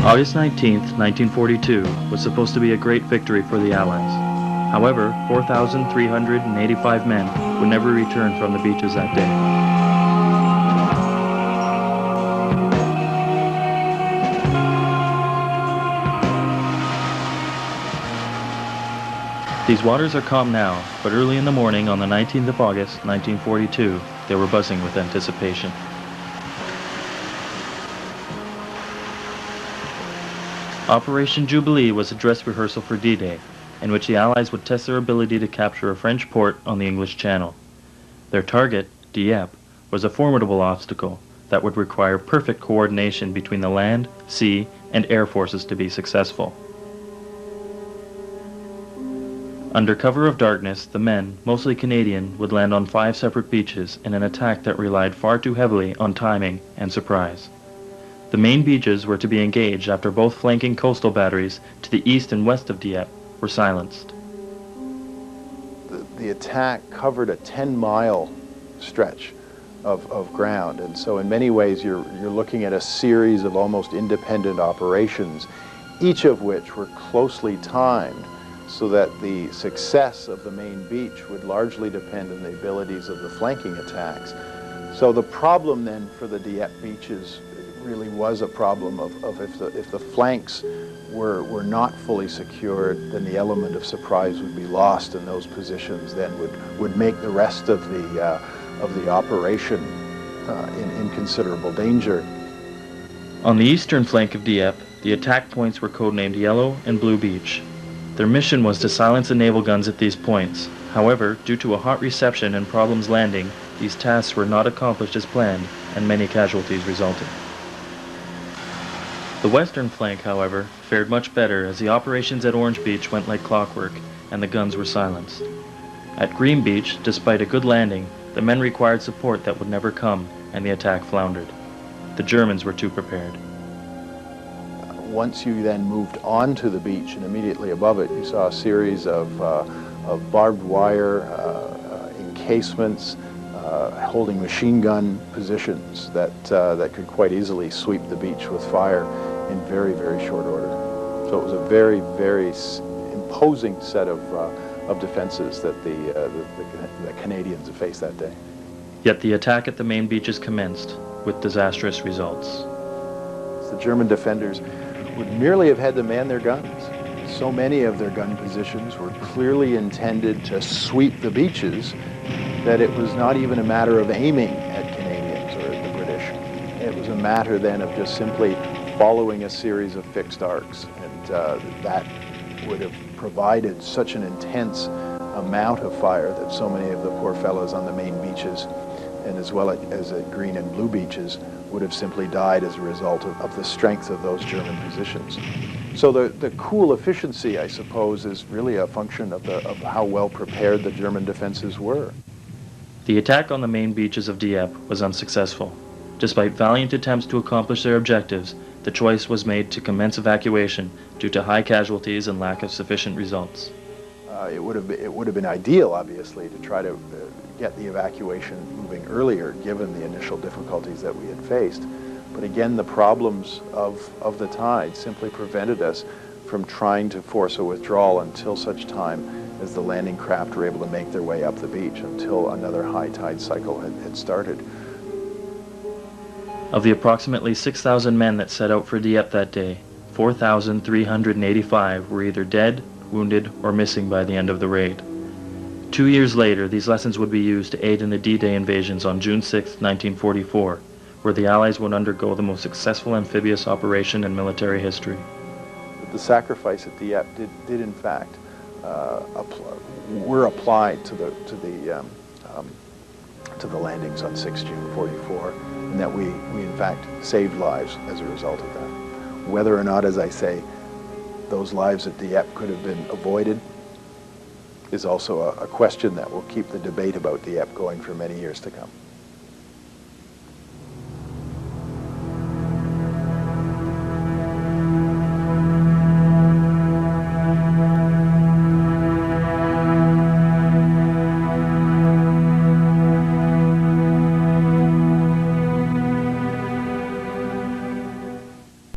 August 19th, 1942 was supposed to be a great victory for the Allies. However, 4,385 men would never return from the beaches that day. These waters are calm now, but early in the morning on the 19th of August, 1942, they were buzzing with anticipation. Operation Jubilee was a dress rehearsal for D-Day, in which the Allies would test their ability to capture a French port on the English Channel. Their target, Dieppe, was a formidable obstacle that would require perfect coordination between the land, sea, and air forces to be successful. Under cover of darkness, the men, mostly Canadian, would land on 5 separate beaches in an attack that relied far too heavily on timing and surprise. The main beaches were to be engaged after both flanking coastal batteries to the east and west of Dieppe were silenced. The attack covered a 10-mile stretch of ground, and so in many ways you're looking at a series of almost independent operations, each of which were closely timed, so that the success of the main beach would largely depend on the abilities of the flanking attacks. So the problem then for the Dieppe beaches really was a problem of if the flanks were not fully secured, then the element of surprise would be lost, and those positions then would make the rest of the operation in considerable danger. On the eastern flank of Dieppe, the attack points were codenamed Yellow and Blue Beach. Their mission was to silence the naval guns at these points. However, due to a hot reception and problems landing, these tasks were not accomplished as planned, and many casualties resulted. The western flank, however, fared much better as the operations at Orange Beach went like clockwork, and the guns were silenced. At Green Beach, despite a good landing, the men required support that would never come, and the attack floundered. The Germans were too prepared. Once you then moved onto the beach and immediately above it, you saw a series of barbed wire encasements holding machine gun positions that could quite easily sweep the beach with fire in very, very short order. So it was a very, very imposing set of defenses that the Canadians faced that day. Yet the attack at the main beaches commenced, with disastrous results. The German defenders would merely have had to man their guns. So many of their gun positions were clearly intended to sweep the beaches that it was not even a matter of aiming at Canadians or the British. It was a matter then of just simply following a series of fixed arcs, and that would have provided such an intense amount of fire that so many of the poor fellows on the main beaches, and as well as at Green and Blue beaches, would have simply died as a result of the strength of those German positions. So the cool efficiency, I suppose, is really a function of how well prepared the German defenses were. The attack on the main beaches of Dieppe was unsuccessful. Despite valiant attempts to accomplish their objectives, the choice was made to commence evacuation due to high casualties and lack of sufficient results. It would have been ideal, obviously, to try to get the evacuation moving earlier, given the initial difficulties that we had faced. But again, the problems of the tide simply prevented us from trying to force a withdrawal until such time as the landing craft were able to make their way up the beach, until another high tide cycle had started. Of the approximately 6,000 men that set out for Dieppe that day, 4,385 were either dead, wounded, or missing by the end of the raid. 2 years later, these lessons would be used to aid in the D-Day invasions on June 6, 1944, where the Allies would undergo the most successful amphibious operation in military history. The sacrifice at Dieppe did in fact were applied to the landings on 6 June 44, and that we in fact saved lives as a result of that. Whether or not, as I say, those lives at Dieppe could have been avoided is also a question that will keep the debate about Dieppe going for many years to come.